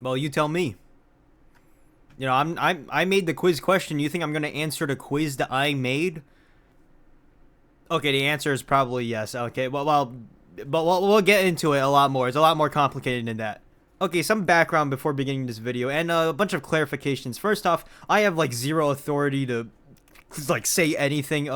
Well, you tell me. I made the quiz question. You think I'm gonna answer the quiz that I made? Okay, the answer is probably yes. Okay, but we'll get into it a lot more. It's a lot more complicated than that. Okay, some background before beginning this video, and a bunch of clarifications. First off, I have like zero authority to like say anything.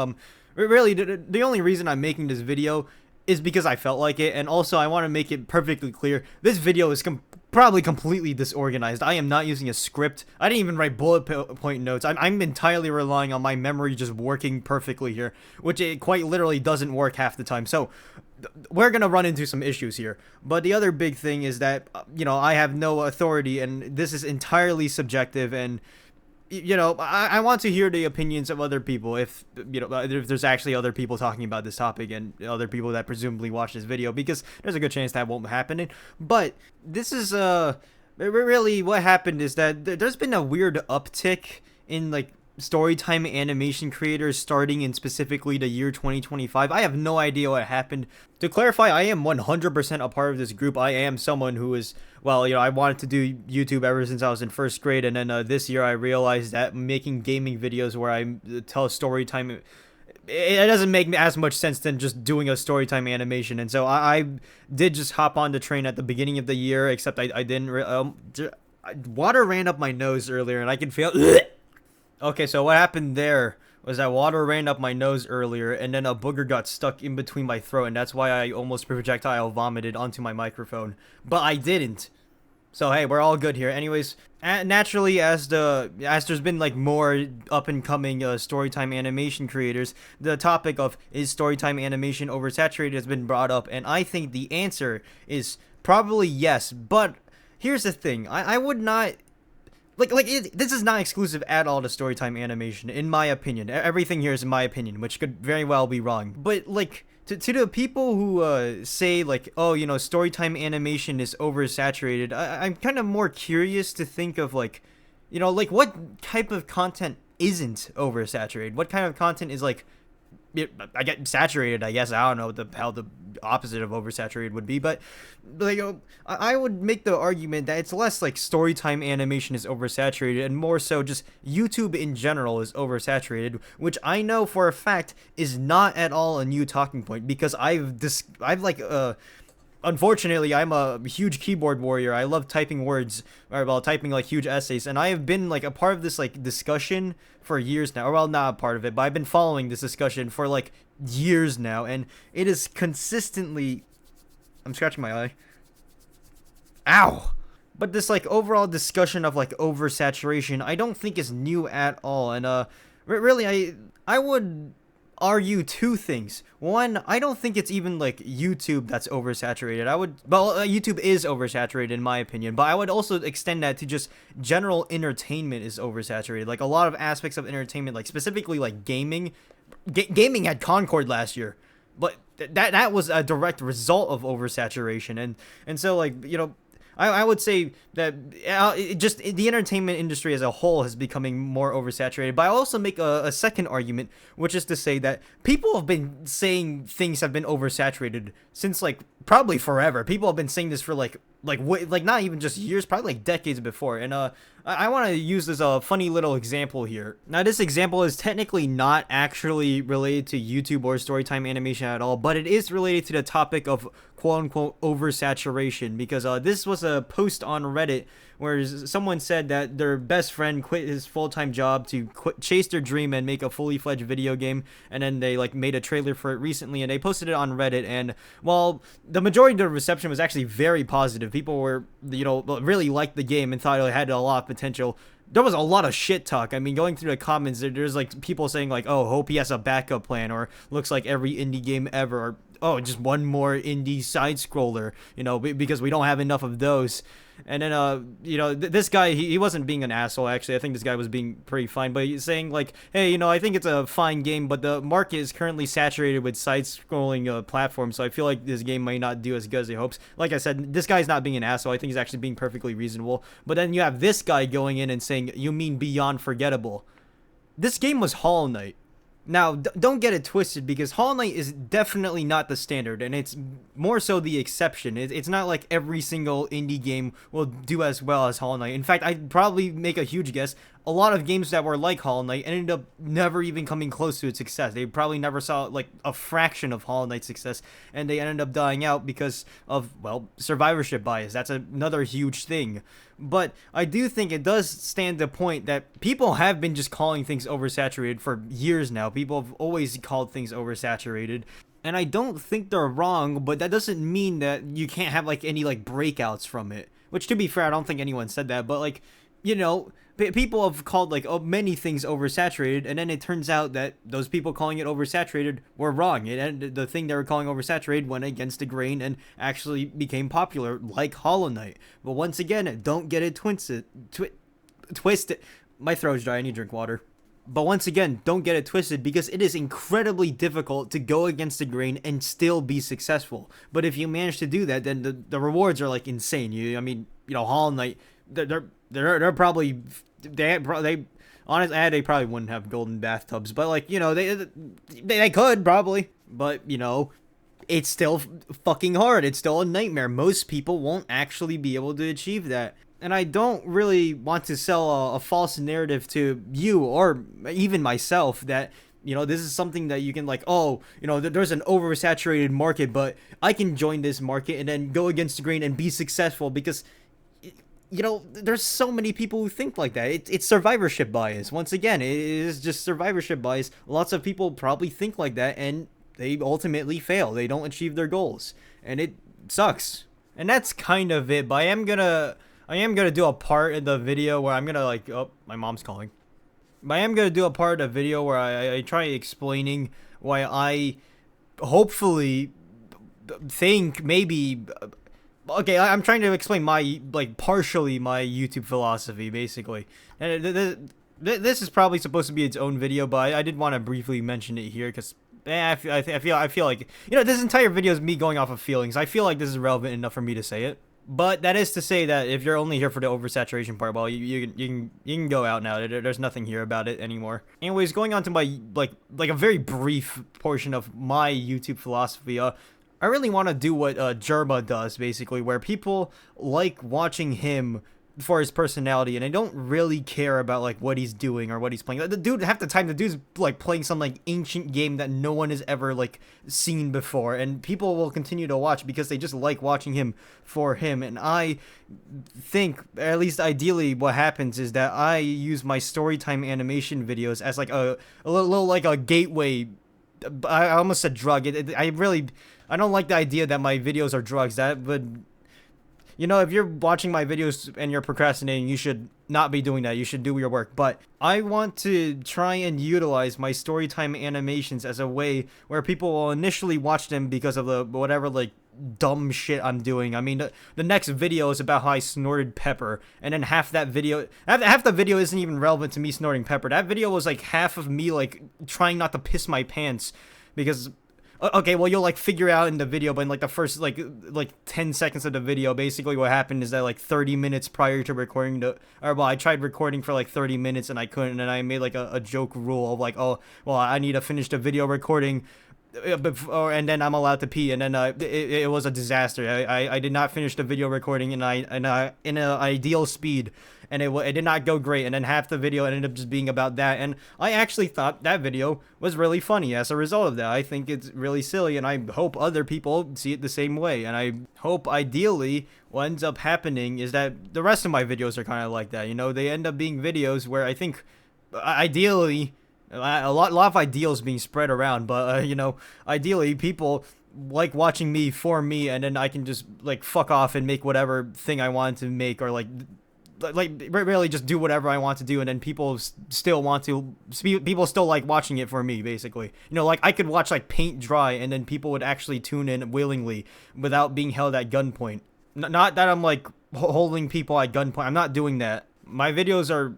Really, the only reason I'm making this video is because I felt like it, and also I want to make it perfectly clear. This video is probably completely disorganized. I am not using a script. I didn't even write bullet point notes. I'm entirely relying on my memory just working perfectly here, which it quite literally doesn't work half the time. So we're gonna run into some issues here. But the other big thing is that I have no authority, and this is entirely subjective. And I want to hear the opinions of other people if there's actually other people talking about this topic and other people that presumably watch this video, because there's a good chance that won't happen. But this is really what happened is that there's been a weird uptick in like Storytime animation creators starting in specifically the year 2025. I have no idea what happened. To clarify, I am 100% a part of this group. I am someone who is, well, I wanted to do YouTube ever since I was in first grade, and then this year I realized that making gaming videos where I tell story time, it doesn't make as much sense than just doing a story time animation. And so I did just hop on the train at the beginning of the year, except I didn't. Water ran up my nose earlier, and I can feel. Okay, so what happened there was that water ran up my nose earlier, and then a booger got stuck in between my throat, and that's why I almost projectile vomited onto my microphone. But I didn't. So hey, we're all good here. Anyways, naturally, as there's been like more up and coming storytime animation creators, the topic of is storytime animation oversaturated has been brought up, and I think the answer is probably yes. But here's the thing: I would not. This is not exclusive at all to storytime animation, in my opinion. Everything here is in my opinion, which could very well be wrong. But like to the people who say like, oh, storytime animation is oversaturated, I'm kind of more curious to think of like, like what type of content isn't oversaturated? What kind of content is like I get saturated, I guess. I don't know what how the opposite of oversaturated would be, but like I would make the argument that it's less like storytime animation is oversaturated and more so just YouTube in general is oversaturated, which I know for a fact is not at all a new talking point, because I've like unfortunately, I'm a huge keyboard warrior. I love typing words, or well, typing like huge essays, and I have been like a part of this like discussion for years now. Or well, not a part of it, but I've been following this discussion for like years now, and it is consistently. I'm scratching my eye. Ow! But this like overall discussion of like oversaturation, I don't think is new at all, and really, I would argue two things. One, I don't think it's even like YouTube that's oversaturated. YouTube is oversaturated in my opinion, but I would also extend that to just general entertainment is oversaturated. Like a lot of aspects of entertainment, like specifically like gaming. Gaming had Concord last year, but that was a direct result of oversaturation, and so like I would say that just the entertainment industry as a whole is becoming more oversaturated. But I also make a second argument, which is to say that people have been saying things have been oversaturated since like probably forever. People have been saying this for like not even just years, probably like decades before. And I want to use this funny little example here. Now, this example is technically not actually related to YouTube or storytime animation at all, but it is related to the topic of quote-unquote oversaturation, because this was a post on Reddit where someone said that their best friend quit his full-time job to chase their dream and make a fully fledged video game, and then they like made a trailer for it recently, and they posted it on Reddit. And while the majority of the reception was actually very positive, people were really liked the game and thought it had a lot of potential, there was a lot of shit talk. I mean, going through the comments, there's like people saying like, oh, hope he has a backup plan, or looks like every indie game ever, or oh, just one more indie side scroller, because we don't have enough of those. And then this guy, he wasn't being an asshole. Actually, I think this guy was being pretty fine, but he's saying like, hey, I think it's a fine game, but the market is currently saturated with side scrolling platforms, so I feel like this game might not do as good as he hopes. Like I said, this guy's not being an asshole. I think he's actually being perfectly reasonable. But then you have this guy going in and saying, you mean beyond forgettable? This game was Hollow Knight. Now, don't get it twisted, because Hollow Knight is definitely not the standard, and it's more so the exception. It's not like every single indie game will do as well as Hollow Knight. In fact, I'd probably make a huge guess. A lot of games that were like Hollow Knight ended up never even coming close to its success. They probably never saw like a fraction of Hollow Knight's success, and they ended up dying out because of, well, survivorship bias. That's another huge thing. But I do think it does stand the point that people have been just calling things oversaturated for years now. People have always called things oversaturated. And I don't think they're wrong, but that doesn't mean that you can't have like any like breakouts from it. Which, to be fair, I don't think anyone said that, but like, you know, people have called like many things oversaturated, and then it turns out that those people calling it oversaturated were wrong. The thing they were calling oversaturated went against the grain and actually became popular, like Hollow Knight. But once again, don't get it twisted. Twisted. My throat's dry. I need to drink water. But once again, don't get it twisted, because it is incredibly difficult to go against the grain and still be successful. But if you manage to do that, then the rewards are like insane. I mean, Hollow Knight, they're probably they honestly, they probably wouldn't have golden bathtubs, but like, they could probably, but it's still fucking hard. It's still a nightmare. Most people won't actually be able to achieve that. And I don't really want to sell a false narrative to you or even myself that, this is something that you can like, there's an oversaturated market, but I can join this market and then go against the grain and be successful, because, there's so many people who think like that. It's survivorship bias. Once again, it is just survivorship bias. Lots of people probably think like that, and they ultimately fail. They don't achieve their goals, and it sucks. And that's kind of it, but I am gonna do a part in the video where I'm gonna like, oh, my mom's calling. But I am gonna do a part of the video where I try explaining why I hopefully think maybe, okay, I'm trying to explain partially my YouTube philosophy, basically. And this is probably supposed to be its own video, but I did want to briefly mention it here, because I feel like, this entire video is me going off of feelings. I feel like this is relevant enough for me to say it. But that is to say that if you're only here for the oversaturation part, well, you can go out now. There's nothing here about it anymore. Anyways, going on to my like a very brief portion of my YouTube philosophy. I really want to do what Jerma does, basically, where people like watching him for his personality, and I don't really care about like what he's doing or what he's playing. The dude, half the time, the dude's like playing some like ancient game that no one has ever like seen before, and people will continue to watch because they just like watching him for him. And I think, at least ideally, what happens is that I use my Storytime animation videos as like a little like a gateway. I almost said drug. I don't like the idea that my videos are drugs. That would, if you're watching my videos and you're procrastinating, you should not be doing that. You should do your work. But I want to try and utilize my Storytime animations as a way where people will initially watch them because of the whatever like dumb shit I'm doing. I mean, the next video is about how I snorted pepper, and then half the video isn't even relevant to me snorting pepper. That video was like half of me like trying not to piss my pants, because okay, well, you'll like figure out in the video, but in like the first like 10 seconds of the video, basically what happened is that like 30 minutes prior to recording I tried recording for like 30 minutes and I couldn't, and I made like a joke rule of like, oh, well, I need to finish the video recording before, and then I'm allowed to pee, and then it was a disaster. I did not finish the video recording in an ideal speed, and it did not go great, and then half the video ended up just being about that, and I actually thought that video was really funny as a result of that. I think it's really silly, and I hope other people see it the same way, and I hope ideally what ends up happening is that the rest of my videos are kind of like that. They end up being videos where I think ideally a lot of ideals being spread around, but ideally people like watching me for me, and then I can just like fuck off and make whatever thing I want to make, or like really just do whatever I want to do, and then people still like watching it for me, basically. Like I could watch like paint dry, and then people would actually tune in willingly without being held at gunpoint. Not that I'm like holding people at gunpoint. I'm not doing that. My videos are,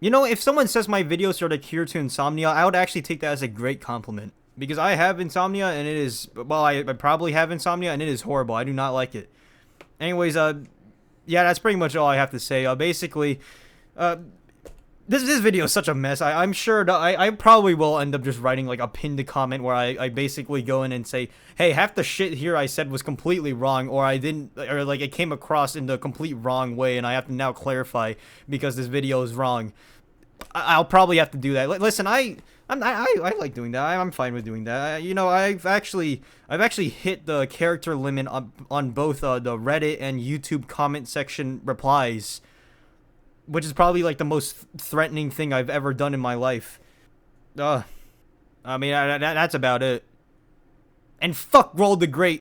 if someone says my videos are the cure to insomnia, I would actually take that as a great compliment. Because I have insomnia, and it is, well, I probably have insomnia, and it is horrible. I do not like it. Anyways, yeah, that's pretty much all I have to say. Basically, This video is such a mess. I'm sure that I probably will end up just writing like a pinned comment where I basically go in and say, hey, half the shit here I said was completely wrong, or I didn't, or like it came across in the complete wrong way, and I have to now clarify because this video is wrong. I'll probably have to do that. Listen, I like doing that. I'm fine with doing that. You know, I've actually hit the character limit on both the Reddit and YouTube comment section replies, which is probably like the most threatening thing I've ever done in my life. I mean, that's about it. And fuck Roll the Great.